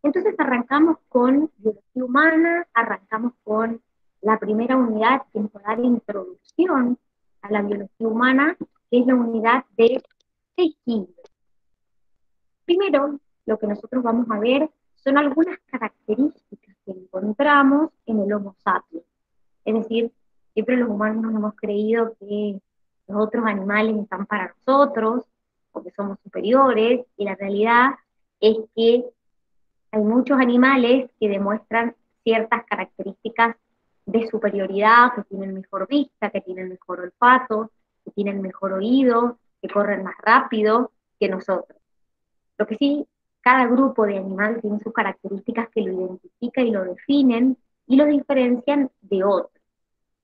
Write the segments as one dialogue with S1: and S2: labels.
S1: Entonces arrancamos con biología humana, arrancamos con la primera unidad que nos va a dar introducción a la biología humana, que es la unidad de tejido. Primero, lo que nosotros vamos a ver son algunas características que encontramos en el Homo sapiens. Es decir, siempre los humanos nos hemos creído que los otros animales están para nosotros, o que somos superiores, y la realidad es que hay muchos animales que demuestran ciertas características de superioridad, que tienen mejor vista, que tienen mejor olfato, que tienen mejor oído, que corren más rápido que nosotros. Lo que sí, cada grupo de animales tiene sus características que lo identifican y lo definen y lo diferencian de otros.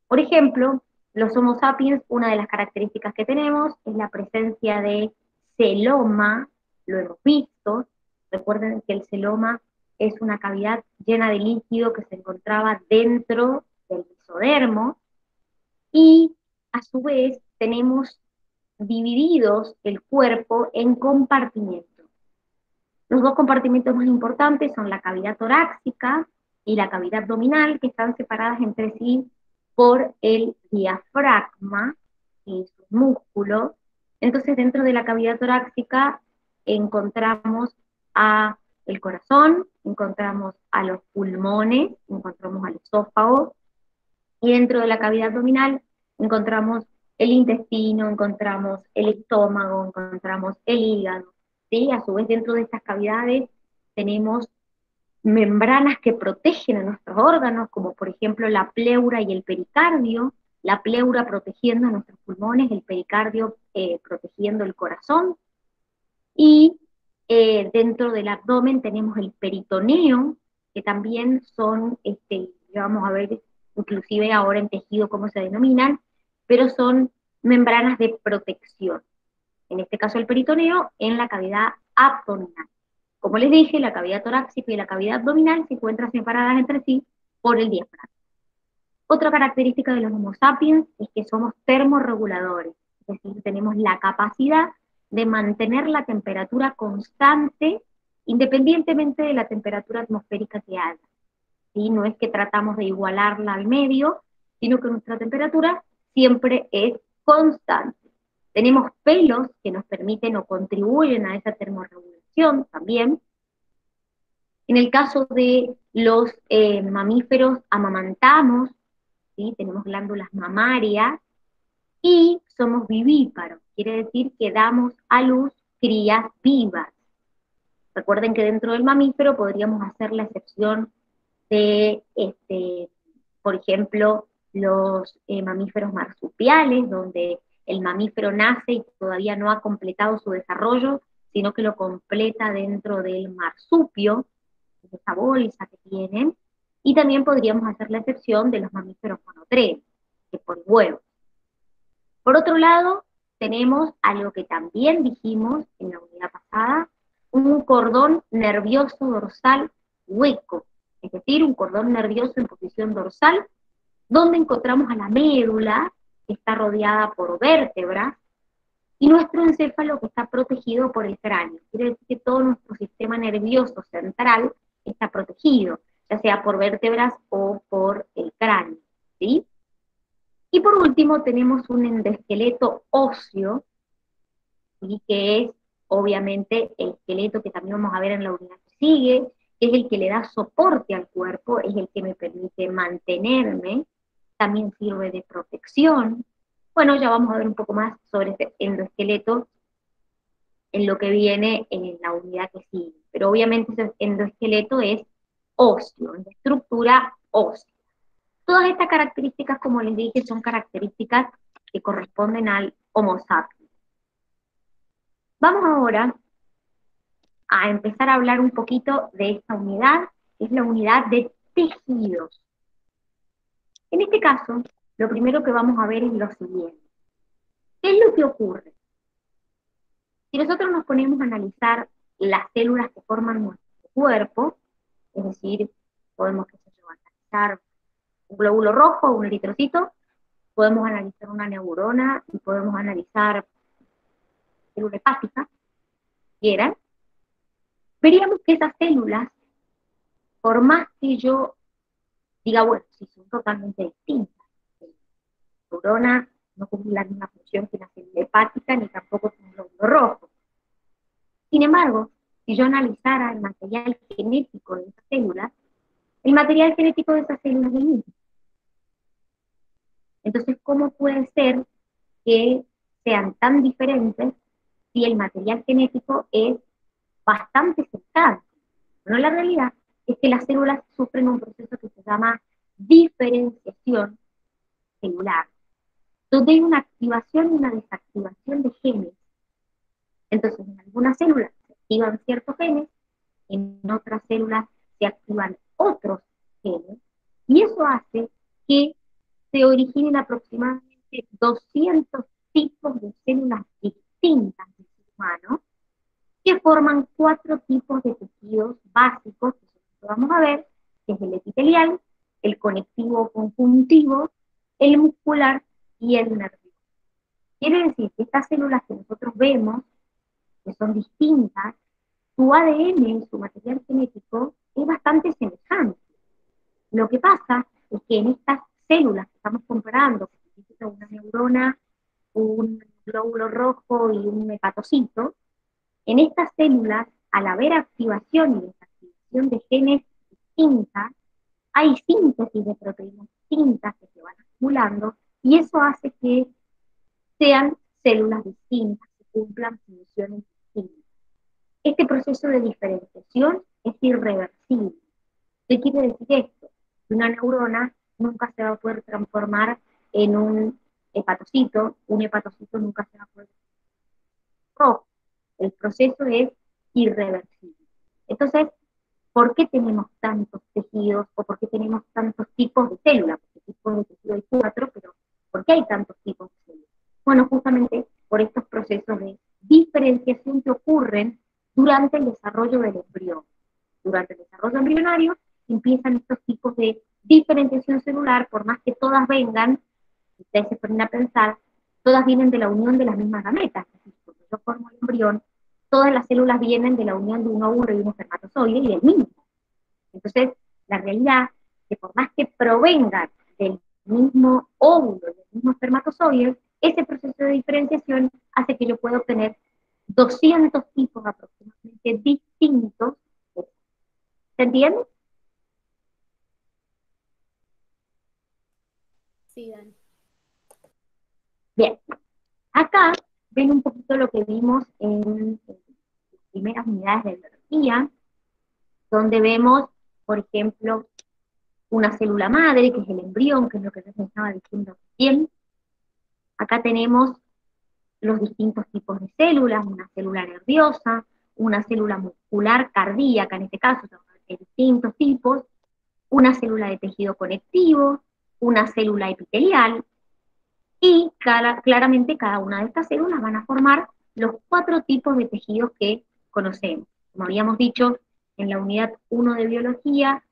S1: Por ejemplo, los Homo sapiens, una de las características que tenemos es la presencia de celoma, lo hemos visto. Recuerden que el celoma es una cavidad llena de líquido que se encontraba dentro del mesodermo, y a su vez tenemos divididos el cuerpo en compartimentos. Los dos compartimentos más importantes son la cavidad torácica y la cavidad abdominal, que están separadas entre sí por el diafragma, que es un músculo. Entonces, dentro de la cavidad torácica encontramos a el corazón, encontramos a los pulmones, encontramos al esófago, y dentro de la cavidad abdominal encontramos el intestino, encontramos el estómago, encontramos el hígado, ¿sí? A su vez, dentro de estas cavidades tenemos membranas que protegen a nuestros órganos, como por ejemplo la pleura y el pericardio, la pleura protegiendo a nuestros pulmones, el pericardio protegiendo el corazón, y dentro del abdomen tenemos el peritoneo, que también son, vamos a ver inclusive ahora en tejido cómo se denominan, pero son membranas de protección. En este caso el peritoneo en la cavidad abdominal. Como les dije, la cavidad torácica y la cavidad abdominal se encuentran separadas entre sí por el diafragma. Otra característica de los Homo sapiens es que somos termorreguladores, es decir, tenemos la capacidad de mantener la temperatura constante independientemente de la temperatura atmosférica que haya. ¿Sí? No es que tratamos de igualarla al medio, sino que nuestra temperatura siempre es constante. Tenemos pelos que nos permiten o contribuyen a esa termorregulación también. En el caso de los mamíferos, amamantamos, ¿sí? Tenemos glándulas mamarias, y somos vivíparos, quiere decir que damos a luz crías vivas. Recuerden que dentro del mamífero podríamos hacer la excepción de, por ejemplo, los mamíferos marsupiales, donde el mamífero nace y todavía no ha completado su desarrollo, sino que lo completa dentro del marsupio, de esa bolsa que tienen, y también podríamos hacer la excepción de los mamíferos monotremes, que ponen huevos. Por otro lado, tenemos algo que también dijimos en la unidad pasada, un cordón nervioso dorsal hueco, es decir, un cordón nervioso en posición dorsal, donde encontramos a la médula, que está rodeada por vértebras, y nuestro encéfalo, que está protegido por el cráneo. Quiere decir que todo nuestro sistema nervioso central está protegido, ya sea por vértebras o por el cráneo, ¿sí? Y por último tenemos un endoesqueleto óseo, ¿sí? Que es obviamente el esqueleto que también vamos a ver en la unidad que sigue, que es el que le da soporte al cuerpo, es el que me permite mantenerme, también sirve de protección. Bueno, ya vamos a ver un poco más sobre este endoesqueleto en lo que viene en la unidad que sigue. Pero obviamente ese endoesqueleto es óseo, es de estructura ósea. Todas estas características, como les dije, son características que corresponden al Homo sapiens. Vamos ahora a empezar a hablar un poquito de esta unidad, que es la unidad de tejidos. En este caso, lo primero que vamos a ver es lo siguiente. ¿Qué es lo que ocurre? Si nosotros nos ponemos a analizar las células que forman nuestro cuerpo, es decir, podemos analizar un glóbulo rojo, un eritrocito, podemos analizar una neurona y podemos analizar célula hepática, quieran, veríamos que esas células por más que yo diga, bueno, si son totalmente distintas, la neurona no cumple la misma función que la célula hepática, ni tampoco tiene un glóbulo rojo. Sin embargo, si yo analizara el material genético de esas células, el material genético de esas células es el mismo. Entonces, ¿cómo puede ser que sean tan diferentes si el material genético es bastante cercano? Bueno, la realidad es que las células sufren un proceso que se llama diferenciación celular, donde hay una activación y una desactivación de genes. Entonces, en algunas células se activan ciertos genes, en otras células se activan otros genes, y eso hace que se originen aproximadamente 200 tipos de células distintas del ser humano, que forman 4 tipos de tejidos básicos, que son los que vamos a ver, que es el epitelial, el conectivo conjuntivo, el muscular y el nervioso. Quiere decir que estas células que nosotros vemos, que son distintas, su ADN, su material genético, es bastante semejante. Lo que pasa es que en estas células que estamos comparando, que significa una neurona, un glóbulo rojo y un hepatocito, en estas células, al haber activación y desactivación de genes distintas, hay síntesis de proteínas distintas que se van acumulando, y eso hace que sean células distintas, que cumplan funciones distintas. Este proceso de diferenciación es irreversible. ¿Qué quiere decir esto? Que una neurona nunca se va a poder transformar en un hepatocito nunca se va a poder rojo. El proceso es irreversible. Entonces, ¿por qué tenemos tantos tejidos o por qué tenemos tantos tipos de células? Porque tipos de tejido hay 4, pero ¿por qué hay tantos tipos de células? Bueno, justamente por estos procesos de diferenciación que ocurren durante el desarrollo del embrión. Durante el desarrollo embrionario empiezan estos tipos de diferenciación celular, por más que todas vengan, si ustedes se ponen a pensar, todas vienen de la unión de las mismas gametas. Es decir, cuando yo formo el embrión, todas las células vienen de la unión de un óvulo y un espermatozoide y el mismo. Entonces, la realidad es que por más que provengan del mismo óvulo y del mismo espermatozoide, ese proceso de diferenciación hace que yo pueda obtener 200 tipos aproximadamente distintos. ¿Se entiende?
S2: Sí, Dani.
S1: Bien. Acá ven un poquito lo que vimos en las primeras unidades de biología, donde vemos, por ejemplo, una célula madre, que es el embrión, que es lo que les estaba diciendo recién. Acá tenemos los distintos tipos de células, una célula nerviosa, una célula muscular cardíaca, en este caso, de distintos tipos, una célula de tejido conectivo, una célula epitelial, y claramente cada una de estas células van a formar los 4 tipos de tejidos que conocemos. Como habíamos dicho en la unidad 1 de biología,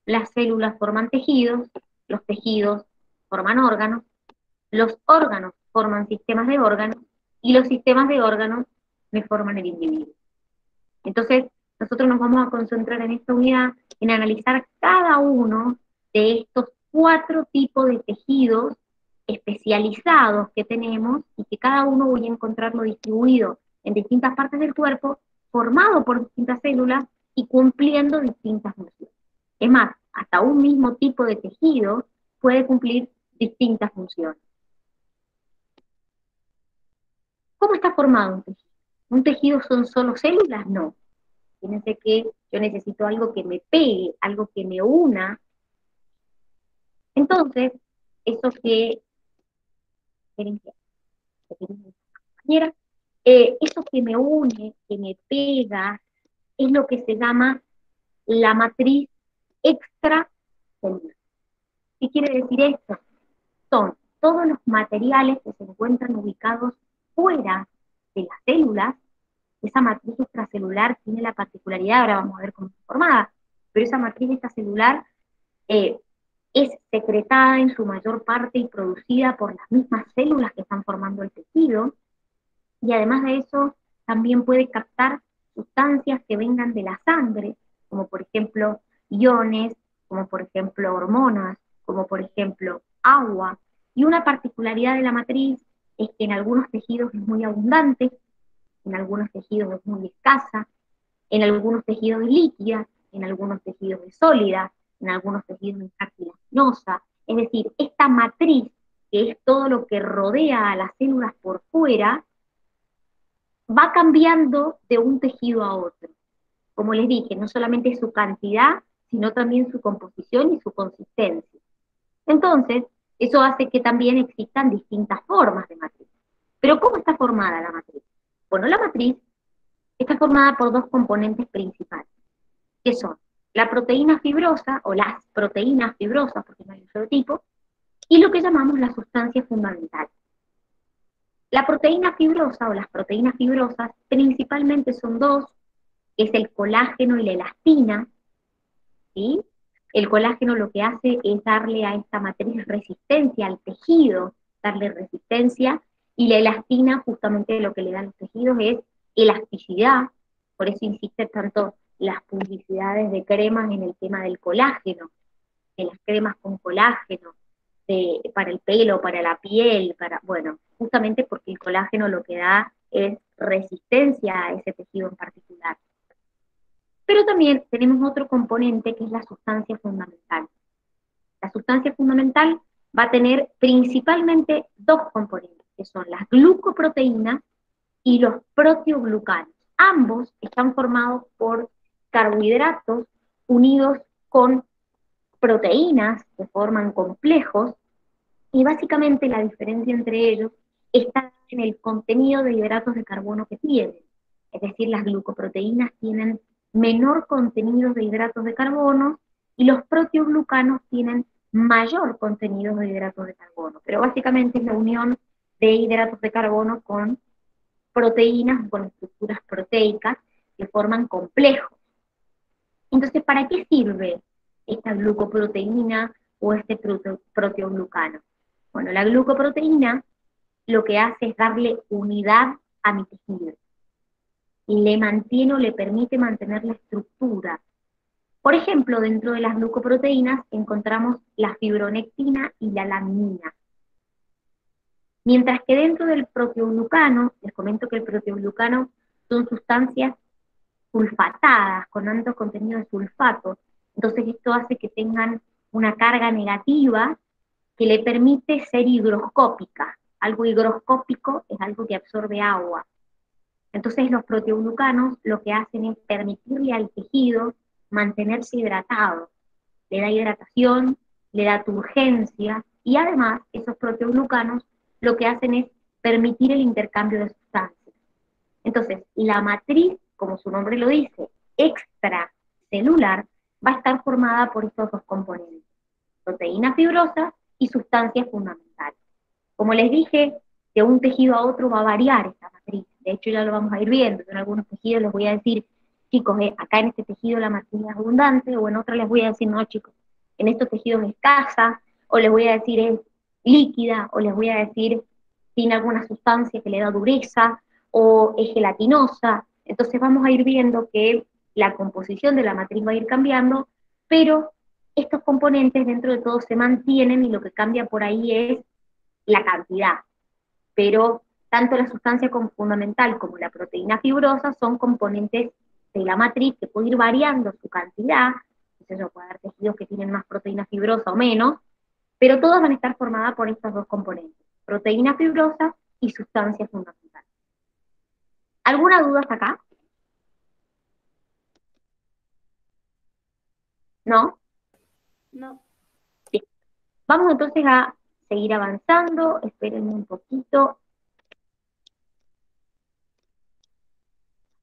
S1: las células forman tejidos, los tejidos forman órganos, los órganos forman sistemas de órganos, y los sistemas de órganos me forman el individuo. Entonces, nosotros nos vamos a concentrar en esta unidad en analizar cada uno de estos 4 tipos de tejidos especializados que tenemos, y que cada uno voy a encontrarlo distribuido en distintas partes del cuerpo, formado por distintas células y cumpliendo distintas funciones. Es más, hasta un mismo tipo de tejido puede cumplir distintas funciones. ¿Cómo está formado un tejido? ¿Un tejido son solo células? No. Fíjense que yo necesito algo que me pegue, algo que me una. Entonces, eso que, esperen que compañera, eso que me une, que me pega, es lo que se llama la matriz extracelular. ¿Qué quiere decir esto? Son todos los materiales que se encuentran ubicados fuera de las células. Esa matriz extracelular tiene la particularidad, ahora vamos a ver cómo está formada, pero esa matriz extracelular eh, es secretada en su mayor parte y producida por las mismas células que están formando el tejido, y además de eso también puede captar sustancias que vengan de la sangre, como por ejemplo iones, como por ejemplo hormonas, como por ejemplo agua. Y una particularidad de la matriz es que en algunos tejidos es muy abundante, en algunos tejidos es muy escasa, en algunos tejidos es líquida, en algunos tejidos es sólida, en algunos tejidos es cartilaginosa. Es decir, esta matriz, que es todo lo que rodea a las células por fuera, va cambiando de un tejido a otro. Como les dije, no solamente su cantidad, sino también su composición y su consistencia. Entonces, eso hace que también existan distintas formas de matriz. Pero ¿cómo está formada la matriz? Bueno, la matriz está formada por dos componentes principales, que son la proteína fibrosa o las proteínas fibrosas, porque no hay un solo tipo, y lo que llamamos la sustancia fundamental. La proteína fibrosa o las proteínas fibrosas principalmente son dos, que es el colágeno y la elastina, ¿sí? El colágeno lo que hace es darle a esta matriz resistencia al tejido, darle resistencia, y la elastina justamente lo que le da a los tejidos es elasticidad, por eso insisten tanto las publicidades de cremas en el tema del colágeno, de las cremas con colágeno, para el pelo, para la piel, bueno, justamente porque el colágeno lo que da es resistencia a ese tejido en particular. Pero también tenemos otro componente que es la sustancia fundamental. La sustancia fundamental va a tener principalmente dos componentes, que son las glucoproteínas y los proteoglucanos. Ambos están formados por carbohidratos unidos con proteínas que forman complejos, y básicamente la diferencia entre ellos está en el contenido de hidratos de carbono que tienen. Es decir, las glucoproteínas tienen menor contenido de hidratos de carbono y los proteoglucanos tienen mayor contenido de hidratos de carbono. Pero básicamente es la unión de hidratos de carbono con proteínas, con estructuras proteicas que forman complejos. Entonces, ¿para qué sirve esta glucoproteína o este proteoglucano? Bueno, la glucoproteína lo que hace es darle unidad a mi tejido y le mantiene o le permite mantener la estructura. Por ejemplo, dentro de las glucoproteínas encontramos la fibronectina y la laminina. Mientras que dentro del proteoglucano, les comento que el proteoglucano son sustancias sulfatadas, con alto contenido de sulfato. Entonces esto hace que tengan una carga negativa que le permite ser higroscópica. Algo higroscópico es algo que absorbe agua. Entonces los proteoglucanos lo que hacen es permitirle al tejido mantenerse hidratado. Le da hidratación, le da turgencia, y además esos proteoglucanos lo que hacen es permitir el intercambio de sustancias. Entonces, la matriz, como su nombre lo dice, extracelular, va a estar formada por estos dos componentes, proteínas fibrosas y sustancias fundamentales. Como les dije, de un tejido a otro va a variar esta matriz. De hecho, ya lo vamos a ir viendo. En algunos tejidos les voy a decir, chicos, acá en este tejido la matriz es abundante, o en otros les voy a decir, no, chicos, en estos tejidos es escasa, o les voy a decir es líquida, o les voy a decir tiene alguna sustancia que le da dureza, o es gelatinosa. Entonces vamos a ir viendo que la composición de la matriz va a ir cambiando, pero estos componentes dentro de todo se mantienen, y lo que cambia por ahí es la cantidad. Pero tanto la sustancia fundamental como la proteína fibrosa son componentes de la matriz que puede ir variando su cantidad. Entonces puede haber tejidos que tienen más proteína fibrosa o menos, pero todas van a estar formadas por estos dos componentes, proteína fibrosa y sustancia fundamental. ¿Alguna duda hasta acá? ¿No?
S2: No.
S1: Bien. Vamos entonces a seguir avanzando. Espérenme un poquito.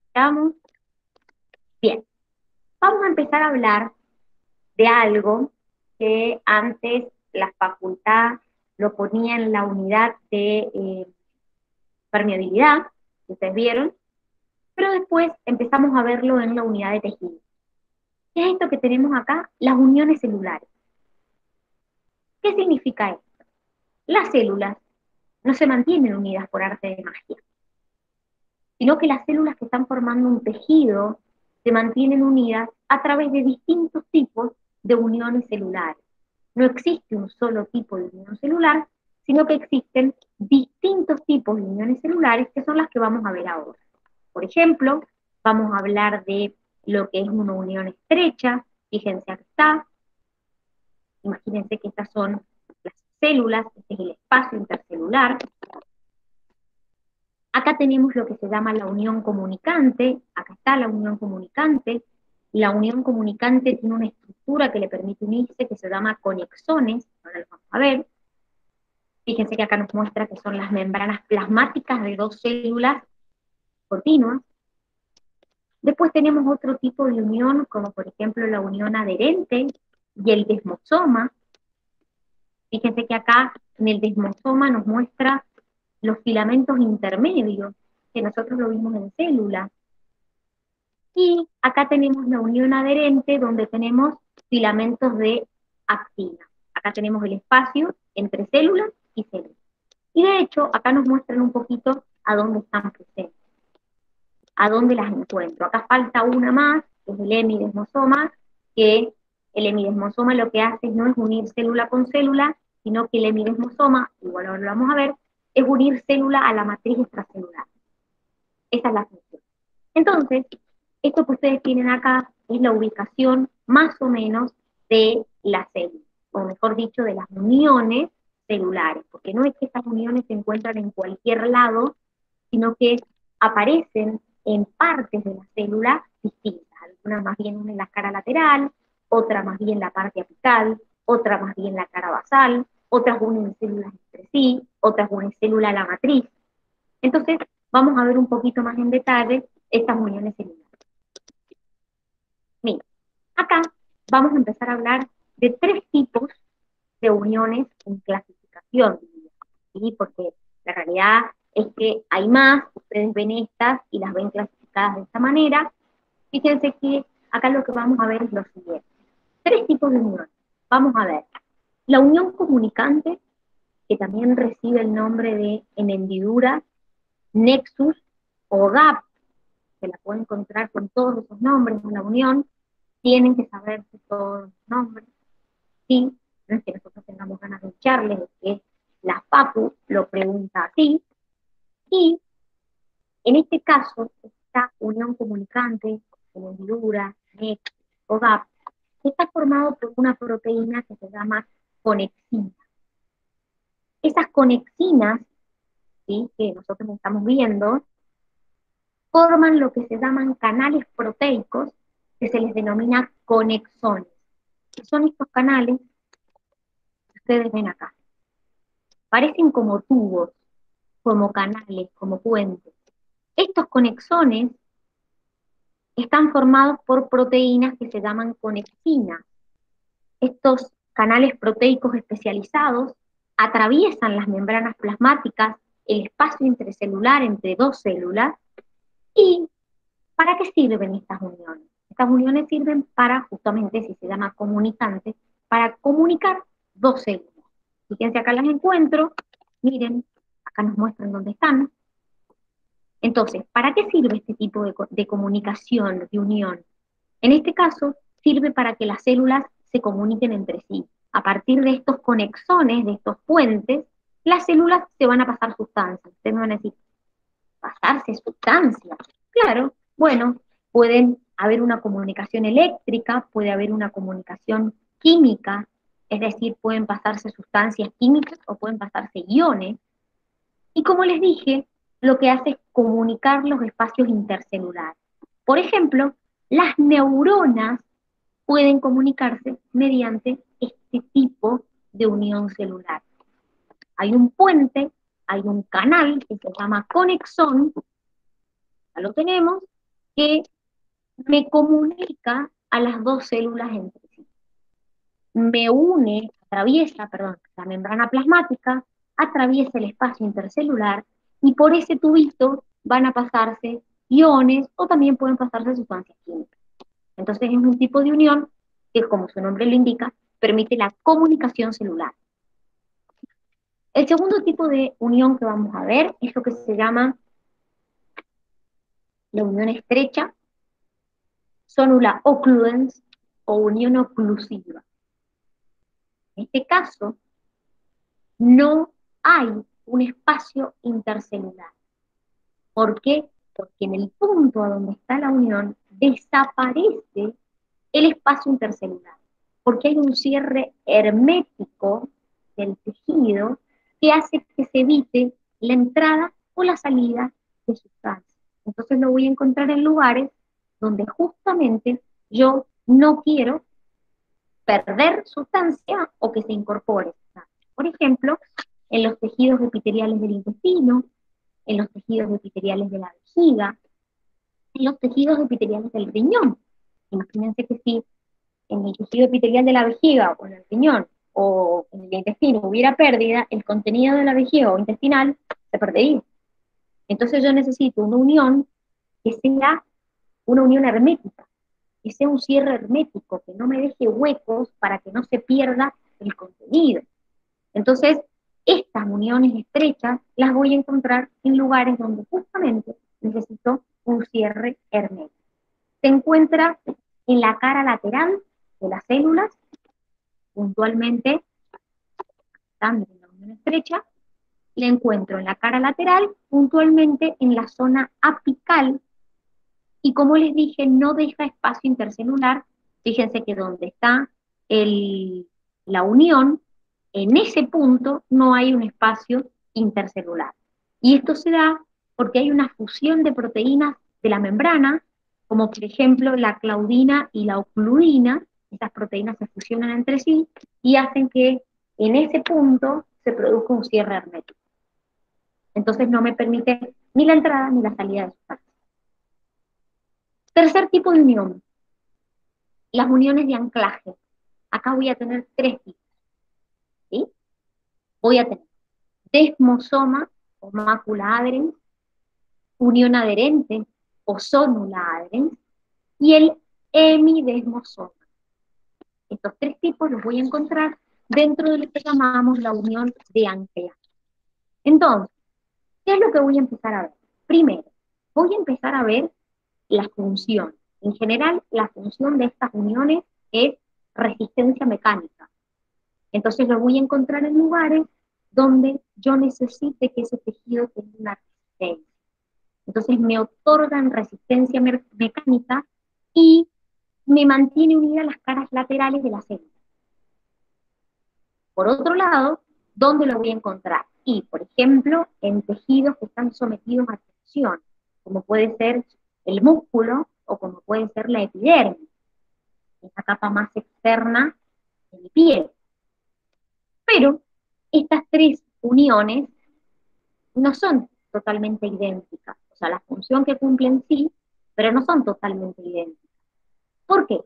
S1: Estamos. Bien. Vamos a empezar a hablar de algo que antes la facultad lo ponía en la unidad de permeabilidad, que ustedes vieron, pero después empezamos a verlo en la unidad de tejido. ¿Qué es esto que tenemos acá? Las uniones celulares. ¿Qué significa esto? Las células no se mantienen unidas por arte de magia, sino que las células que están formando un tejido se mantienen unidas a través de distintos tipos de uniones celulares. No existe un solo tipo de unión celular, sino que existen distintos tipos de uniones celulares que son las que vamos a ver ahora. Por ejemplo, vamos a hablar de lo que es una unión estrecha. Fíjense acá, imagínense que estas son las células, este es el espacio intercelular. Acá tenemos lo que se llama la unión comunicante, acá está la unión comunicante. La unión comunicante tiene una estructura que le permite unirse, que se llama conexones, ahora lo vamos a ver. Fíjense que acá nos muestra que son las membranas plasmáticas de dos células continuas. Después tenemos otro tipo de unión, como por ejemplo la unión adherente y el desmosoma. Fíjense que acá en el desmosoma nos muestra los filamentos intermedios, que nosotros lo vimos en células. Y acá tenemos la unión adherente, donde tenemos filamentos de actina. Acá tenemos el espacio entre células y células. Y de hecho, acá nos muestran un poquito a dónde están presentes, a dónde las encuentro. Acá falta una más, que es el hemidesmosoma, que el hemidesmosoma lo que hace no es unir célula con célula, sino que el hemidesmosoma, igual ahora lo vamos a ver, es unir célula a la matriz extracelular. Esa es la función. Entonces, esto que ustedes tienen acá es la ubicación más o menos de la célula, o mejor dicho, de las uniones celulares, porque no es que estas uniones se encuentran en cualquier lado, sino que aparecen en partes de la célula distintas, algunas más bien en la cara lateral, otra más bien la parte apical, otra más bien la cara basal, otras unen células entre sí, otras unen célula a la matriz. Entonces, vamos a ver un poquito más en detalle estas uniones celulares. Mira, acá vamos a empezar a hablar de tres tipos de uniones en clasificación, ¿sí? Porque la realidad es que hay más, ustedes ven estas y las ven clasificadas de esta manera. Fíjense que acá lo que vamos a ver es lo siguiente. Tres tipos de uniones. Vamos a ver la unión comunicante, que también recibe el nombre de en hendidura, nexus o gap, se la puede encontrar con todos esos nombres en la unión, tienen que saberse todos los nombres, ¿sí? No es que nosotros tengamos ganas de echarles, es que la PAPU lo pregunta así, y en este caso, esta unión comunicante, como hendidura, nexus o gap, está formado por una proteína que se llama conexina. Esas conexinas, ¿sí?, que nosotros estamos viendo, forman lo que se llaman canales proteicos, que se les denomina conexones. ¿Qué son estos canales? Ustedes ven acá. Parecen como tubos, como canales, como puentes. Estos conexones están formados por proteínas que se llaman conexinas. Estos canales proteicos especializados atraviesan las membranas plasmáticas, el espacio intracelular entre dos células. ¿Y para qué sirven estas uniones? Estas uniones sirven para, justamente, si se llama comunicantes, para comunicar dos células. Fíjense, acá las encuentro, miren, acá nos muestran dónde están. Entonces, ¿para qué sirve este tipo de comunicación, de unión? En este caso, sirve para que las células se comuniquen entre sí. A partir de estos conexones, de estos puentes, las células se van a pasar sustancias. Ustedes me van a decir, ¿pasarse sustancias? Claro, bueno, pueden haber una comunicación eléctrica, puede haber una comunicación química, es decir, pueden pasarse sustancias químicas o pueden pasarse iones. Y como les dije, lo que hace es comunicar los espacios intercelulares. Por ejemplo, las neuronas pueden comunicarse mediante este tipo de unión celular. Hay un puente, hay un canal que se llama conexón, ya lo tenemos, que me comunica a las dos células entre sí. Me une, atraviesa, perdón, la membrana plasmática, atraviesa el espacio intercelular y por ese tubito van a pasarse iones o también pueden pasarse sustancias químicas. Entonces es un tipo de unión que, como su nombre lo indica, permite la comunicación celular. El segundo tipo de unión que vamos a ver es lo que se llama la unión estrecha. sonula occludens o unión oclusiva. En este caso, no hay un espacio intercelular. ¿Por qué? Porque en el punto a donde está la unión desaparece el espacio intercelular, porque hay un cierre hermético del tejido que hace que se evite la entrada o la salida de sustancias. Entonces lo voy a encontrar en lugares donde justamente yo no quiero perder sustancia o que se incorpore sustancia. Por ejemplo, en los tejidos epiteliales del intestino, en los tejidos epiteliales de la vejiga, en los tejidos epiteliales del riñón. Imagínense que si en el tejido epitelial de la vejiga o en el riñón o en el intestino hubiera pérdida, el contenido de la vejiga o intestinal se perdería. Entonces yo necesito una unión que sea una unión hermética, que sea un cierre hermético, que no me deje huecos para que no se pierda el contenido. Entonces, estas uniones estrechas las voy a encontrar en lugares donde justamente necesito un cierre hermético. Se encuentra en la cara lateral de las células, puntualmente, estando en la unión estrecha, la encuentro en la cara lateral, puntualmente en la zona apical, y como les dije, no deja espacio intercelular. Fíjense que donde está la unión, en ese punto no hay un espacio intercelular. Y esto se da porque hay una fusión de proteínas de la membrana, como por ejemplo la claudina y la ocludina. Estas proteínas se fusionan entre sí y hacen que en ese punto se produzca un cierre hermético. Entonces no me permite ni la entrada ni la salida de sustancias. Tercer tipo de unión, las uniones de anclaje. Acá voy a tener tres tipos, ¿sí? Voy a tener desmosoma o mácula adherens, unión adherente o sonula adherens, y el hemidesmosoma. Estos tres tipos los voy a encontrar dentro de lo que llamamos la unión de anclaje. Entonces, ¿qué es lo que voy a empezar a ver? Primero, voy a empezar a ver la función. En general, la función de estas uniones es resistencia mecánica. Entonces lo voy a encontrar en lugares donde yo necesite que ese tejido tenga una resistencia. Entonces me otorgan resistencia mecánica y me mantiene unida a las caras laterales de la célula. Por otro lado, ¿dónde lo voy a encontrar? Y, por ejemplo, en tejidos que están sometidos a tensión, como puede ser el músculo o como puede ser la epidermis, esa capa más externa de mi piel. Pero estas tres uniones no son totalmente idénticas. O sea, la función que cumplen sí, pero no son totalmente idénticas. ¿Por qué?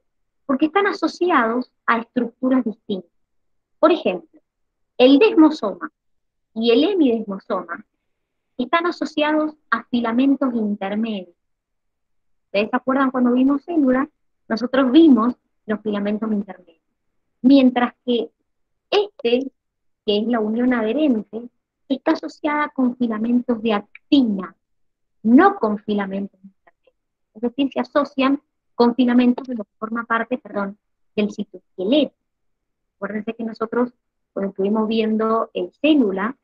S1: Porque están asociados a estructuras distintas. Por ejemplo, el desmosoma y el hemidesmosoma están asociados a filamentos intermedios. ¿Ustedes se acuerdan cuando vimos células? Nosotros vimos los filamentos intermedios. Mientras que este, que es la unión adherente, está asociada con filamentos de actina, no con filamentos intermedios. Es decir, se asocian con filamentos de lo que forma parte, perdón, del citoesqueleto. Acuérdense que nosotros, cuando estuvimos viendo célula,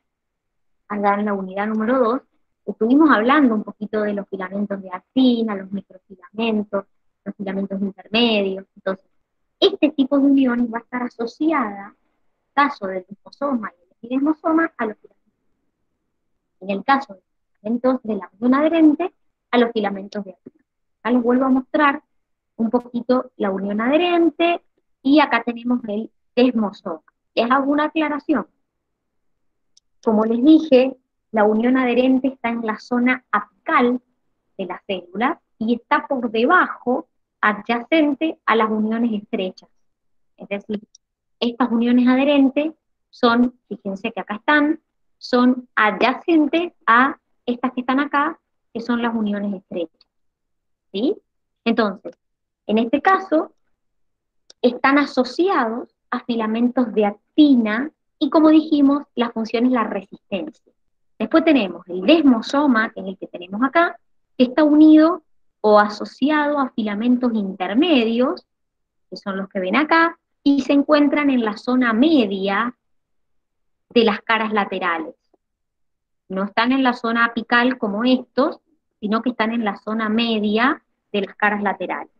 S1: acá en la unidad número 2, estuvimos hablando un poquito de los filamentos de actina, los microfilamentos, los filamentos intermedios. Entonces, este tipo de unión va a estar asociada, caso del desmosoma y el epidesmosoma, a los filamentos. En el caso de los filamentos de la unión adherente, a los filamentos de actina. Acá les vuelvo a mostrar un poquito la unión adherente, y acá tenemos el desmosoma. Les hago una aclaración. Como les dije, la unión adherente está en la zona apical de la célula y está por debajo, adyacente a las uniones estrechas. Es decir, estas uniones adherentes son, fíjense que acá están, son adyacentes a estas que están acá, que son las uniones estrechas. ¿Sí? Entonces, en este caso, están asociados a filamentos de actina y, como dijimos, la función es la resistencia. Después tenemos el desmosoma, que es el que tenemos acá, que está unido o asociado a filamentos intermedios, que son los que ven acá, y se encuentran en la zona media de las caras laterales. No están en la zona apical como estos, sino que están en la zona media de las caras laterales.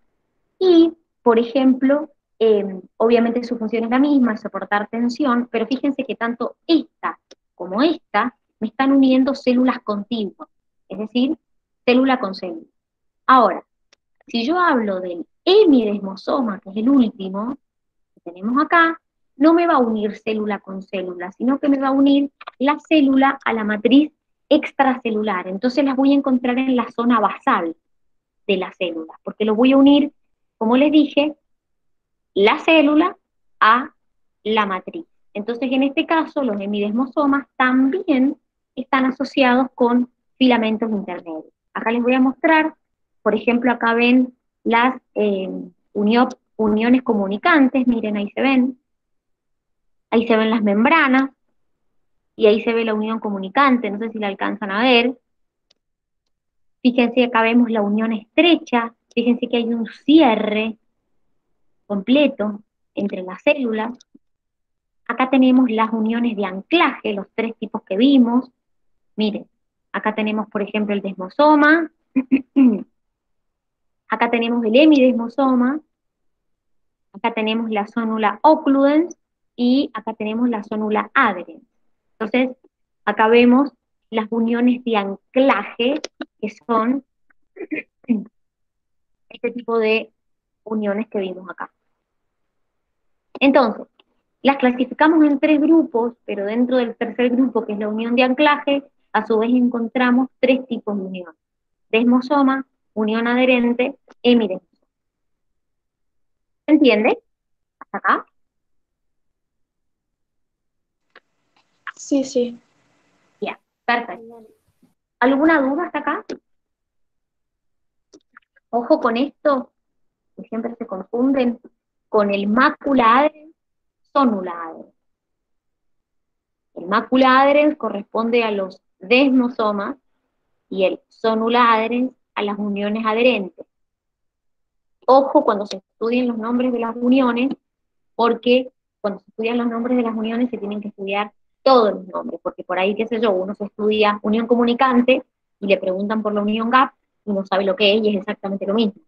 S1: Y, por ejemplo, obviamente su función es la misma, es soportar tensión, pero fíjense que tanto esta como esta me están uniendo células contiguas, es decir, célula con célula. Ahora, si yo hablo del hemidesmosoma, que es el último que tenemos acá, no me va a unir célula con célula, sino que me va a unir la célula a la matriz extracelular. Entonces las voy a encontrar en la zona basal de la célula, porque lo voy a unir, como les dije, la célula a la matriz. Entonces, en este caso, los hemidesmosomas también están asociados con filamentos intermedios. Acá les voy a mostrar, por ejemplo, acá ven las uniones comunicantes, miren, ahí se ven las membranas, y ahí se ve la unión comunicante, no sé si la alcanzan a ver. Fíjense, acá vemos la unión estrecha, fíjense que hay un cierre completo entre las células. Acá tenemos las uniones de anclaje, los tres tipos que vimos. Miren, acá tenemos, por ejemplo, el desmosoma, acá tenemos el hemidesmosoma, acá tenemos la zónula occludens y acá tenemos la zónula adherens. Entonces, acá vemos las uniones de anclaje, que son este tipo de uniones que vimos acá. Entonces, las clasificamos en tres grupos, pero dentro del tercer grupo, que es la unión de anclaje, a su vez encontramos tres tipos de unión: desmosoma, unión adherente, hemidesmosoma. ¿Se entiende? ¿Hasta acá?
S2: Sí, sí.
S1: Bien, perfecto. ¿Alguna duda hasta acá? Ojo con esto, que siempre se confunden con el mácula adherens, zónula adherens. El mácula adherens corresponde a los desmosomas y el zónula adherens a las uniones adherentes. Ojo cuando se estudien los nombres de las uniones, porque cuando se estudian los nombres de las uniones se tienen que estudiar todos los nombres, porque por ahí, qué sé yo, uno se estudia unión comunicante y le preguntan por la unión gap y no sabe lo que es y es exactamente lo mismo.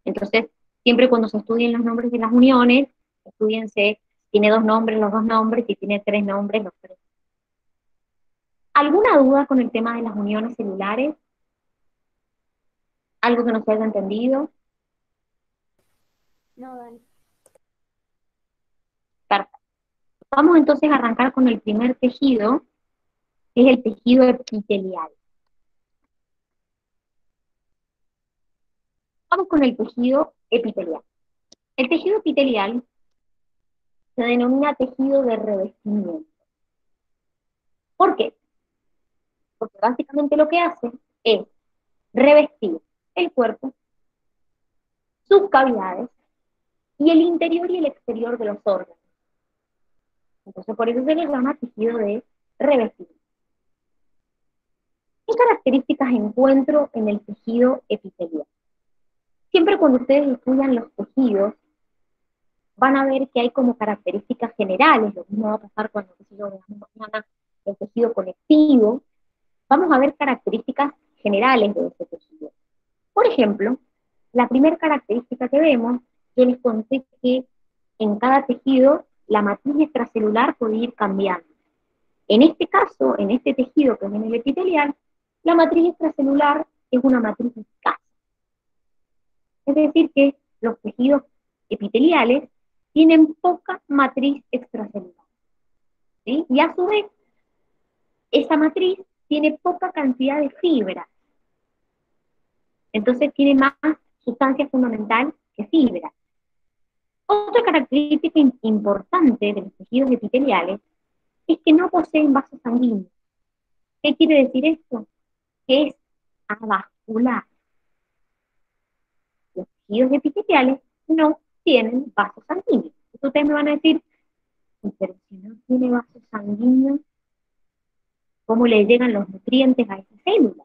S1: Entonces, siempre cuando se estudien los nombres de las uniones, estudiense si tiene dos nombres, los dos nombres, si tiene tres nombres, los tres. ¿Alguna duda con el tema de las uniones celulares? ¿Algo que no se haya entendido?
S2: No, Dani.
S1: Perfecto. Vamos entonces a arrancar con el primer tejido, que es el tejido epitelial. Vamos con el tejido epitelial. El tejido epitelial se denomina tejido de revestimiento. ¿Por qué? Porque básicamente lo que hace es revestir el cuerpo, sus cavidades, y el interior y el exterior de los órganos. Entonces, por eso se le llama tejido de revestimiento. ¿Qué características encuentro en el tejido epitelial? Siempre cuando ustedes estudian los tejidos, van a ver que hay como características generales. Lo mismo va a pasar cuando, qué sé yo, veamos mañana el tejido conectivo. Vamos a ver características generales de ese tejido. Por ejemplo, la primera característica que vemos, yo les conté que en cada tejido la matriz extracelular puede ir cambiando. En este caso, en este tejido que es en el epitelial, la matriz extracelular es una matriz escasa. Es decir, que los tejidos epiteliales tienen poca matriz extracelular, ¿sí? Y a su vez, esa matriz tiene poca cantidad de fibra. Entonces tiene más sustancia fundamental que fibra. Otra característica importante de los tejidos epiteliales es que no poseen vasos sanguíneos. ¿Qué quiere decir esto? Que es avascular. Los tejidos epiteliales no tienen vasos sanguíneos. Entonces ustedes me van a decir, pero si no tiene vasos sanguíneos, ¿cómo le llegan los nutrientes a esa célula?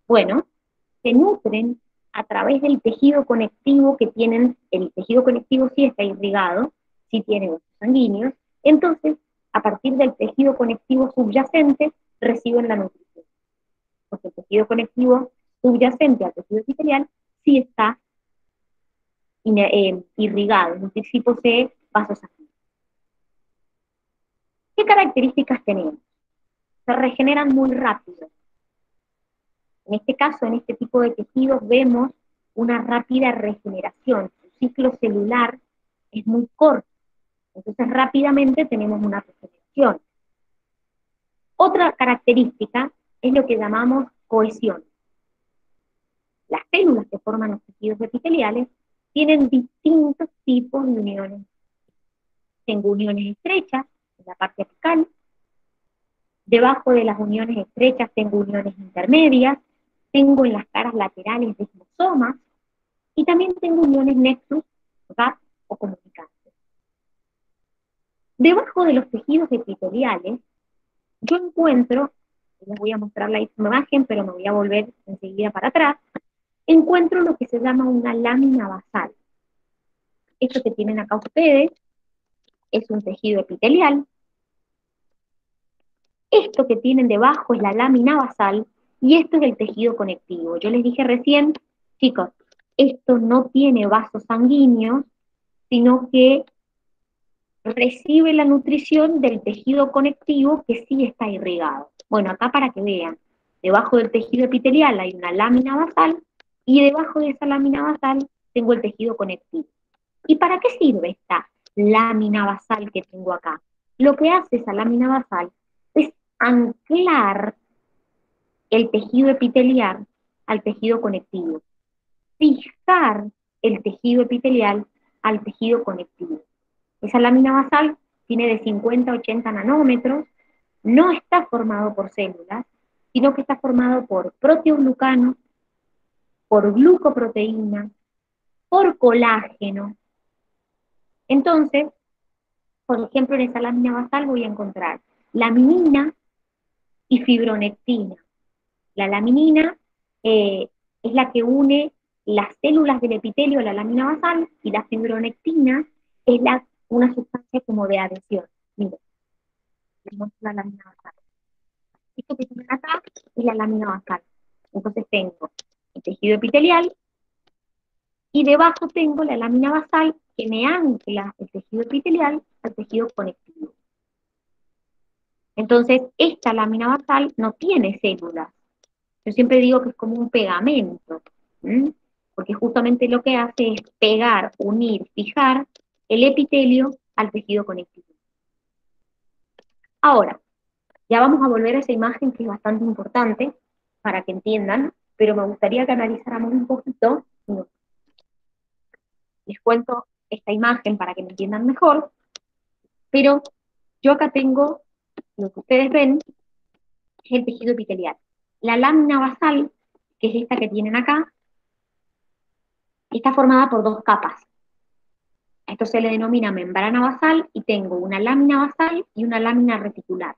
S1: Bueno, se nutren a través del tejido conectivo que tienen, el tejido conectivo sí está irrigado, sí tiene vasos sanguíneos, entonces, a partir del tejido conectivo subyacente, reciben la nutrición. Porque el tejido conectivo subyacente al tejido epitelial sí está irrigado, es decir, sí posee vasos sanguíneos. ¿Qué características tenemos? Se regeneran muy rápido. En este caso, en este tipo de tejidos, vemos una rápida regeneración. Su ciclo celular es muy corto, entonces rápidamente tenemos una regeneración. Otra característica es lo que llamamos cohesión. Las células que forman los tejidos epiteliales tienen distintos tipos de uniones. Tengo uniones estrechas en la parte apical, debajo de las uniones estrechas tengo uniones intermedias, tengo en las caras laterales desmosomas, y también tengo uniones nexus, gap o comunicantes. Debajo de los tejidos epiteliales, yo encuentro, les voy a mostrar la imagen, pero me voy a volver enseguida para atrás, encuentro lo que se llama una lámina basal. Esto que tienen acá ustedes es un tejido epitelial. Esto que tienen debajo es la lámina basal y esto es el tejido conectivo. Yo les dije recién, chicos, esto no tiene vasos sanguíneos, sino que recibe la nutrición del tejido conectivo que sí está irrigado. Bueno, acá para que vean, debajo del tejido epitelial hay una lámina basal y debajo de esa lámina basal tengo el tejido conectivo. ¿Y para qué sirve esta lámina basal que tengo acá? Lo que hace esa lámina basal es anclar el tejido epitelial al tejido conectivo, fijar el tejido epitelial al tejido conectivo. Esa lámina basal tiene de 50 a 80 nanómetros, no está formado por células, sino que está formado por proteoglucanos, por glucoproteína, por colágeno. Entonces, por ejemplo, en esa lámina basal voy a encontrar laminina y fibronectina. La laminina es la que une las células del epitelio a la lámina basal y la fibronectina es una sustancia como de adhesión. Miren, tenemos la lámina basal. Esto que tienen acá es la lámina basal. Entonces tengo el tejido epitelial y debajo tengo la lámina basal que me ancla el tejido epitelial al tejido conectivo. Entonces, esta lámina basal no tiene células. Yo siempre digo que es como un pegamento, ¿m? Porque justamente lo que hace es pegar, unir, fijar el epitelio al tejido conectivo. Ahora, ya vamos a volver a esa imagen que es bastante importante para que entiendan, pero me gustaría que analizáramos un poquito. Les cuento esta imagen para que me entiendan mejor, pero yo acá tengo, lo que ustedes ven, es el tejido epitelial. La lámina basal, que es esta que tienen acá, está formada por dos capas. A esto se le denomina membrana basal y tengo una lámina basal y una lámina reticular.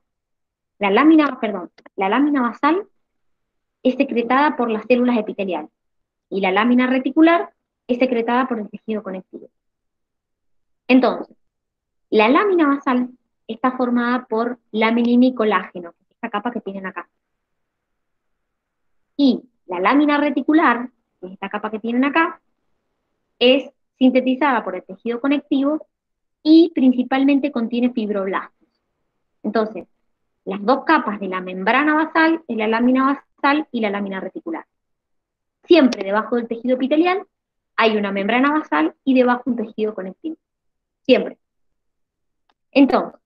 S1: La lámina basal es secretada por las células epiteliales y la lámina reticular es secretada por el tejido conectivo. Entonces, la lámina basal está formada por laminina y colágeno, que es esta capa que tienen acá. Y la lámina reticular, que es esta capa que tienen acá, es sintetizada por el tejido conectivo y principalmente contiene fibroblastos. Entonces, las dos capas de la membrana basal es la lámina basal y la lámina reticular. Siempre debajo del tejido epitelial hay una membrana basal y debajo un tejido conectivo. Siempre. Entonces,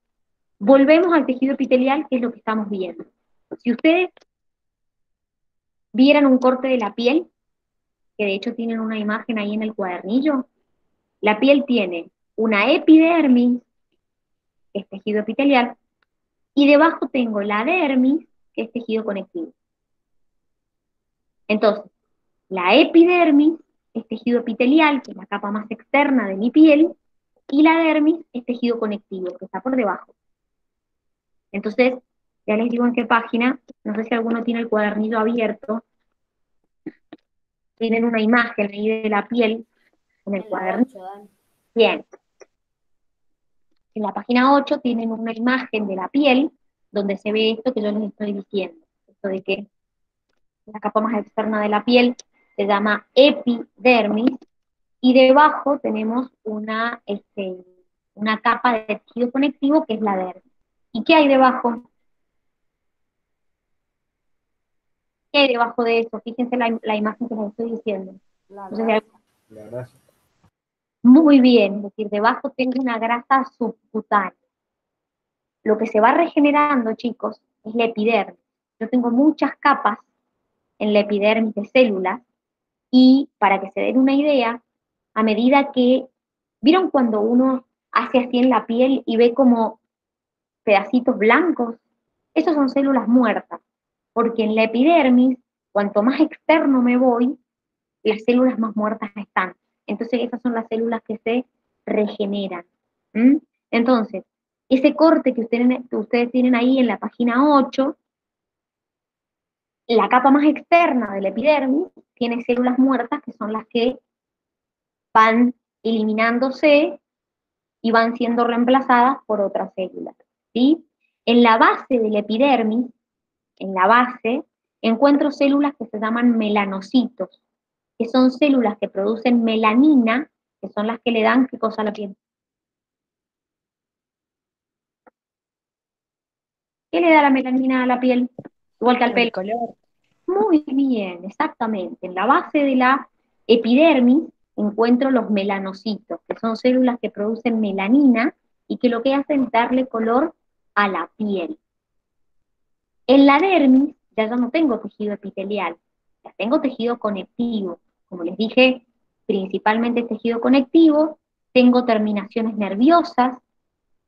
S1: volvemos al tejido epitelial, que es lo que estamos viendo. Si ustedes vieran un corte de la piel, que de hecho tienen una imagen ahí en el cuadernillo, la piel tiene una epidermis, que es tejido epitelial, y debajo tengo la dermis, que es tejido conectivo. Entonces, la epidermis es tejido epitelial, que es la capa más externa de mi piel, y la dermis es tejido conectivo, que está por debajo. Entonces, ya les digo en qué página, no sé si alguno tiene el cuadernillo abierto, Tienen una imagen ahí de la piel en el
S3: En la
S1: cuaderno.
S3: 8, Dan.
S1: Bien, en la página 8 tienen una imagen de la piel donde se ve esto que yo les estoy diciendo. Esto de que la capa más externa de la piel se llama epidermis y debajo tenemos una capa de tejido conectivo que es la dermis. ¿Y qué hay debajo? ¿Qué hay debajo de eso? Fíjense la imagen que les estoy diciendo.
S3: La
S1: Entonces,
S3: grasa.
S4: La grasa.
S1: muy bien, es decir, debajo tengo una grasa subcutánea. Lo que se va regenerando, chicos, es la epidermis. Yo tengo muchas capas en la epidermis de células y para que se den una idea, a medida que, ¿vieron cuando uno hace así en la piel y ve como pedacitos blancos? Esos son células muertas, porque en la epidermis, cuanto más externo me voy, las células más muertas están. Entonces esas son las células que se regeneran. ¿Mm? Entonces, ese corte que ustedes tienen ahí en la página 8, la capa más externa del epidermis tiene células muertas que son las que van eliminándose y van siendo reemplazadas por otras células. ¿Sí? En la base del epidermis, en la base, encuentro células que se llaman melanocitos, que son células que producen melanina, que son las que le dan qué cosa a la piel. ¿Qué le da la melanina a la piel? Igual que al
S2: El
S1: pelo.
S2: color.
S1: Muy bien, exactamente. En la base de la epidermis encuentro los melanocitos, que son células que producen melanina y que lo que hacen es darle color a la piel. En la dermis ya yo no tengo tejido epitelial, ya tengo tejido conectivo. Como les dije, principalmente tejido conectivo, tengo terminaciones nerviosas,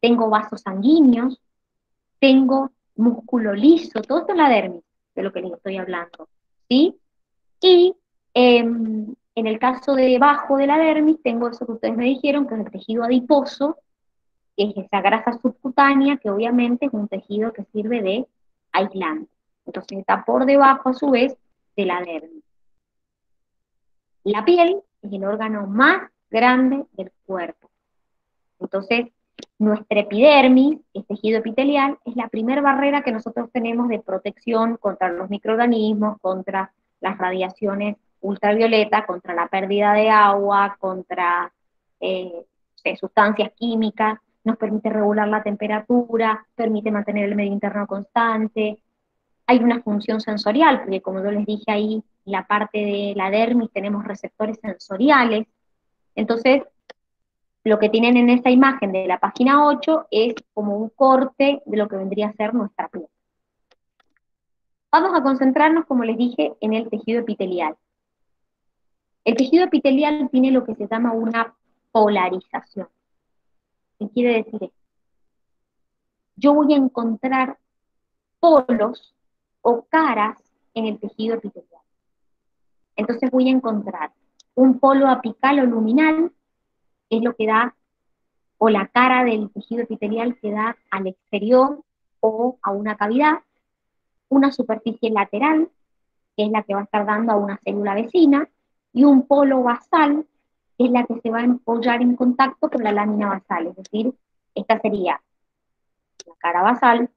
S1: tengo vasos sanguíneos, tengo músculo liso, todo esto es la dermis, de lo que les estoy hablando, ¿sí? Y en el caso de debajo de la dermis, tengo eso que ustedes me dijeron, que es el tejido adiposo, que es esa grasa subcutánea, que obviamente es un tejido que sirve de aislante. Entonces está por debajo, a su vez, de la dermis. La piel es el órgano más grande del cuerpo. Entonces, nuestra epidermis, el tejido epitelial, es la primera barrera que nosotros tenemos de protección contra los microorganismos, contra las radiaciones ultravioletas, contra la pérdida de agua, contra eh, sustancias químicas, nos permite regular la temperatura, permite mantener el medio interno constante. Hay una función sensorial, porque como yo les dije ahí, en la parte de la dermis tenemos receptores sensoriales. Entonces, lo que tienen en esa imagen de la página 8 es como un corte de lo que vendría a ser nuestra piel. Vamos a concentrarnos, como les dije, en el tejido epitelial. El tejido epitelial tiene lo que se llama una polarización. ¿Qué quiere decir esto? Yo voy a encontrar polos o caras en el tejido epitelial. Entonces voy a encontrar un polo apical o luminal, que es lo que da, o la cara del tejido epitelial que da al exterior o a una cavidad, una superficie lateral, que es la que va a estar dando a una célula vecina, y un polo basal, que es la que se va a empollar en contacto con la lámina basal, es decir, esta sería la cara basal,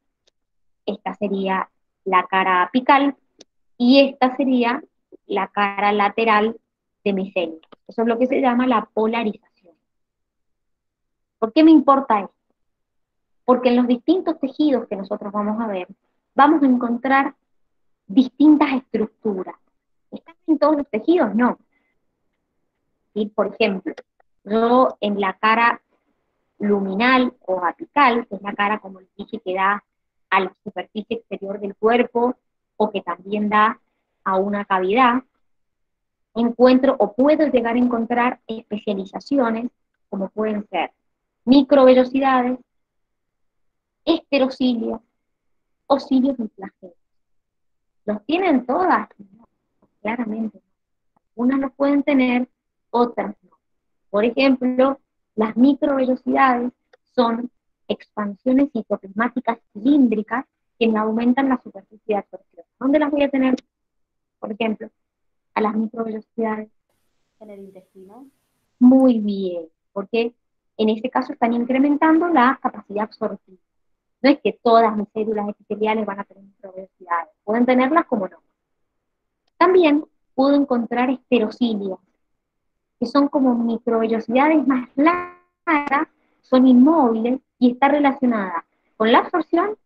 S1: esta sería la cara apical, y esta sería la cara lateral de mi célula. Eso es lo que se llama la polarización. ¿Por qué me importa esto? Porque en los distintos tejidos que nosotros vamos a ver, vamos a encontrar distintas estructuras. ¿Están en todos los tejidos? No. ¿Sí? Por ejemplo, yo en la cara luminal o apical, que es la cara, como les dije, que da a la superficie exterior del cuerpo o que también da a una cavidad, encuentro o puedo llegar a encontrar especializaciones como pueden ser microvellosidades, esterocilios o cilios y flagelos. ¿Los tienen todas? No, claramente no. Unas los pueden tener, otras no. Por ejemplo, las microvellosidades son expansiones citoplasmáticas cilíndricas que me aumentan la superficie de absorción. ¿Dónde las voy a tener? Por ejemplo, a las microvellosidades.
S2: En el intestino.
S1: Muy bien, porque en ese caso están incrementando la capacidad absortiva. No es que todas mis células epiteliales van a tener microvellosidades, pueden tenerlas como no. También puedo encontrar esterocilios, que son como microvellosidades más largas, son inmóviles y está relacionada con la absorción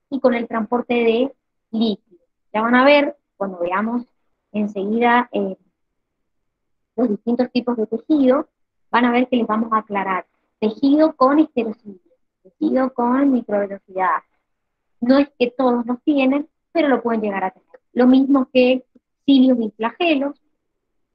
S1: y con el transporte de líquidos. Ya van a ver cuando veamos enseguida los distintos tipos de tejido, van a ver que les vamos a aclarar tejido con esterocidio, tejido con microvelocidad. No es que todos los tienen, pero lo pueden llegar a tener. Lo mismo que cilios y flagelos,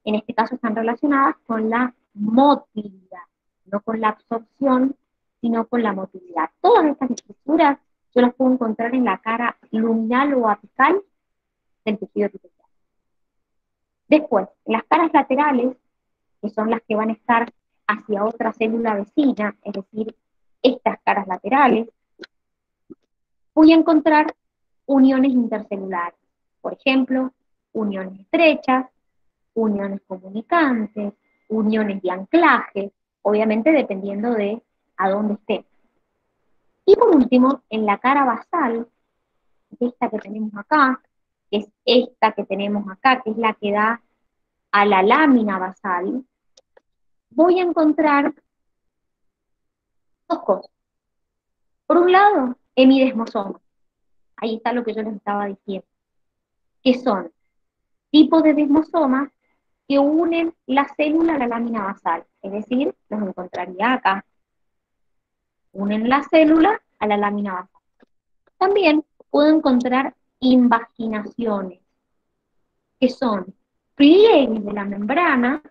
S1: en este caso están relacionadas con la motilidad, no con la absorción, sino con la motilidad. Todas estas estructuras yo las puedo encontrar en la cara luminal o apical del tejido epitelial. Después, en las caras laterales, que son las que van a estar hacia otra célula vecina, es decir, estas caras laterales, voy a encontrar uniones intercelulares. Por ejemplo, uniones estrechas, uniones comunicantes, uniones de anclaje, obviamente dependiendo de a dónde esté. Y por último, en la cara basal, esta que tenemos acá, que es esta que tenemos acá, que es la que da a la lámina basal, voy a encontrar dos cosas. Por un lado, hemidesmosomas. Ahí está lo que yo les estaba diciendo, que son tipos de desmosomas que unen la célula a la lámina basal. Es decir, los encontraría acá. Unen la célula a la lámina basal. También puedo encontrar invaginaciones, que son pliegues de la membrana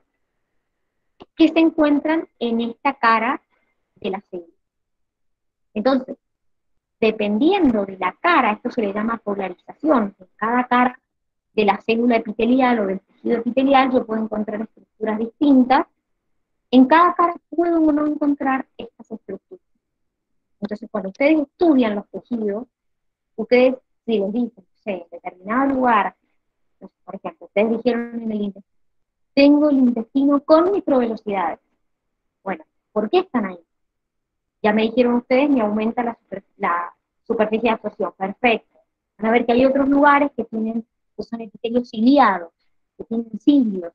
S1: que se encuentran en esta cara de la célula. Entonces, dependiendo de la cara, esto se le llama polarización, en cada cara de la célula epitelial o del tejido epitelial yo puedo encontrar estructuras distintas, en cada cara puedo o no encontrar estas estructuras. Entonces, cuando ustedes estudian los tejidos, ustedes, si les dicen, no sé, en determinado lugar, no sé, por ejemplo, ustedes dijeron en el intestino, tengo el intestino con microvelocidades. Bueno, ¿por qué están ahí? Ya me dijeron ustedes, me aumenta la superficie de absorción. Perfecto. Van a ver que hay otros lugares que son epitelios ciliados, que tienen cilios.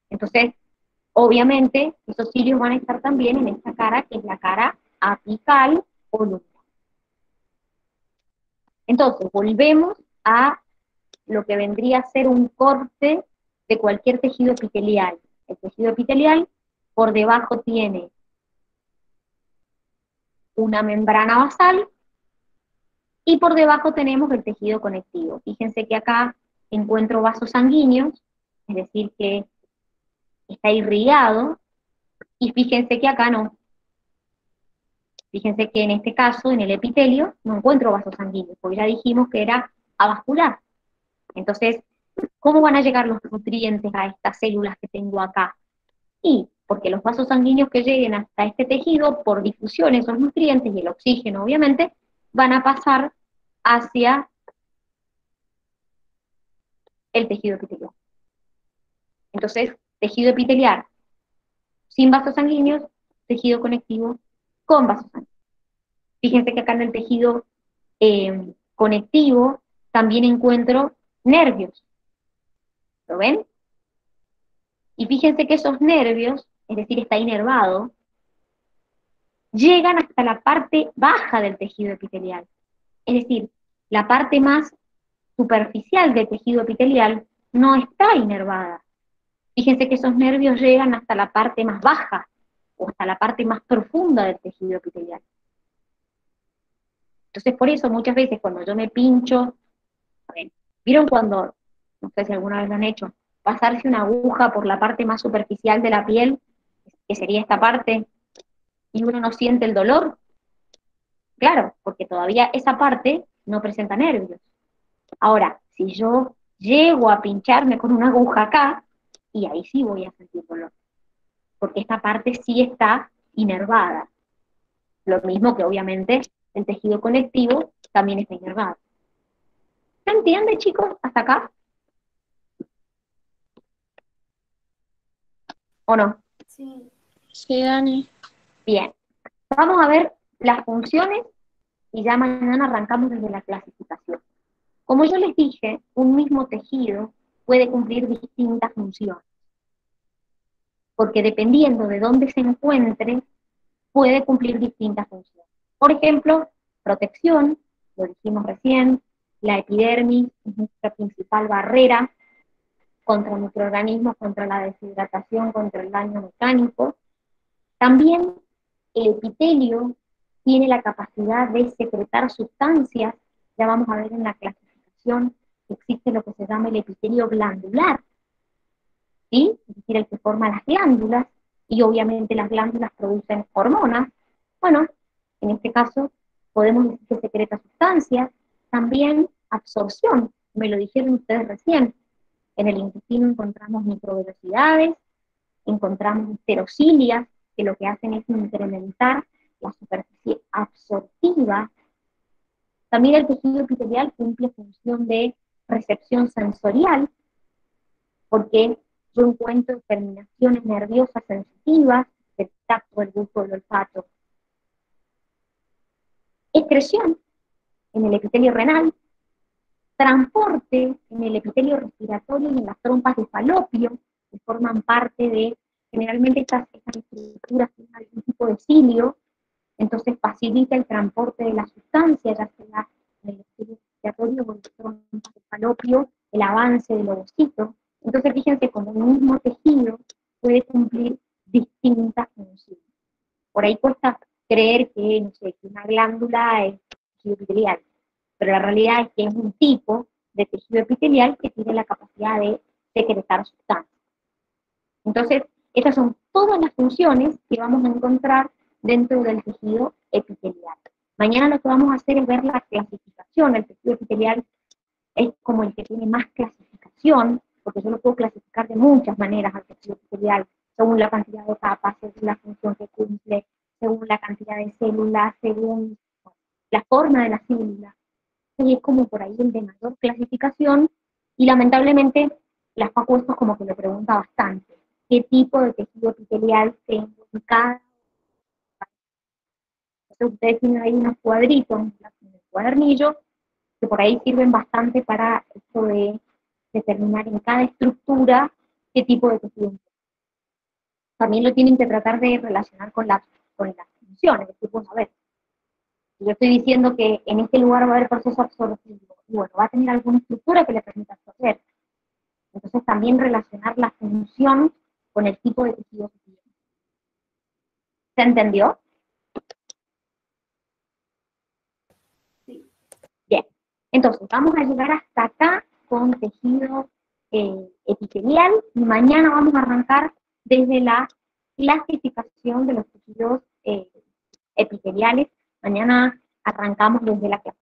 S1: Entonces, obviamente, esos cilios van a estar también en esta cara, que es la cara apical o lunar. Entonces, volvemos a lo que vendría a ser un corte de cualquier tejido epitelial. El tejido epitelial por debajo tiene una membrana basal y por debajo tenemos el tejido conectivo. Fíjense que acá encuentro vasos sanguíneos, es decir, que está irrigado, y fíjense que acá no. Fíjense que en este caso, en el epitelio, no encuentro vasos sanguíneos, porque ya dijimos que era avascular. Entonces, ¿cómo van a llegar los nutrientes a estas células que tengo acá? Y porque los vasos sanguíneos que lleguen hasta este tejido, por difusión, esos nutrientes y el oxígeno, obviamente, van a pasar hacia el tejido epitelial. Entonces, tejido epitelial sin vasos sanguíneos, tejido conectivo con vasos sanguíneos. Fíjense que acá en el tejido conectivo también encuentro nervios. ¿Lo ven? Y fíjense que esos nervios, es decir, está inervado, llegan hasta la parte baja del tejido epitelial. Es decir, la parte más superficial del tejido epitelial no está inervada. Fíjense que esos nervios llegan hasta la parte más baja o hasta la parte más profunda del tejido epitelial. Entonces, por eso muchas veces cuando yo me pincho, ¿vieron cuando, no sé si alguna vez lo han hecho, pasarse una aguja por la parte más superficial de la piel, que sería esta parte, y uno no siente el dolor? Claro, porque todavía esa parte no presenta nervios. Ahora, si yo llego a pincharme con una aguja acá, y ahí sí voy a sentir dolor, porque esta parte sí está inervada. Lo mismo que obviamente el tejido conectivo también está inervado. ¿Se entiende, chicos, hasta acá? ¿o no?
S2: Sí.
S3: Sí, Dani.
S1: Bien, vamos a ver las funciones y ya mañana arrancamos desde la clasificación. Como yo les dije, un mismo tejido puede cumplir distintas funciones, porque dependiendo de dónde se encuentre, puede cumplir distintas funciones. Por ejemplo, protección, lo dijimos recién, la epidermis es nuestra principal barrera contra microorganismos, contra la deshidratación, contra el daño mecánico. También el epitelio tiene la capacidad de secretar sustancias, ya vamos a ver en la clasificación, existe lo que se llama el epitelio glandular, ¿sí? Es decir, el que forma las glándulas, y obviamente las glándulas producen hormonas. Bueno, en este caso podemos decir que secreta sustancias, también absorción, me lo dijeron ustedes recién, en el intestino encontramos microvelocidades, encontramos esterocilia, que lo que hacen es incrementar la superficie absortiva. También el tejido epitelial cumple función de recepción sensorial, porque yo encuentro terminaciones nerviosas sensitivas del tacto, el gusto, el olfato. Excreción en el epitelio renal, transporte en el epitelio respiratorio y en las trompas de falopio, que forman parte de, generalmente estas estructuras tienen algún tipo de cilio, entonces facilita el transporte de la sustancia, ya sea en el epitelio respiratorio o en las trompas de falopio, el avance del ovocito. Entonces fíjense como un mismo tejido puede cumplir distintas funciones. Por ahí cuesta creer que, no sé, que una glándula es tejido epitelial, pero la realidad es que es un tipo de tejido epitelial que tiene la capacidad de secretar sustancias. Entonces, estas son todas las funciones que vamos a encontrar dentro del tejido epitelial. Mañana lo que vamos a hacer es ver la clasificación. El tejido epitelial es como el que tiene más clasificación, porque yo lo puedo clasificar de muchas maneras al tejido epitelial, según la cantidad de capas, según la función que cumple, según la cantidad de células, según la forma de la célula. Y es como por ahí el de mayor clasificación, y lamentablemente la Facu esto es como que lo pregunta bastante. ¿Qué tipo de tejido epitelial tengo en cada? Entonces ustedes tienen ahí unos cuadritos en el cuadernillo que por ahí sirven bastante para esto de determinar en cada estructura qué tipo de tejido. También lo tienen que tratar de relacionar con las funciones, es decir, a ver, si yo estoy diciendo que en este lugar va a haber proceso absortivo, y bueno, va a tener alguna estructura que le permita absorber. Entonces también relacionar la función con el tipo de tejido que tiene. ¿Se entendió?
S2: Sí.
S1: Bien. Entonces, vamos a llegar hasta acá con tejido epitelial, y mañana vamos a arrancar desde la clasificación de los tejidos epiteliales. Mañana arrancamos desde la clasificación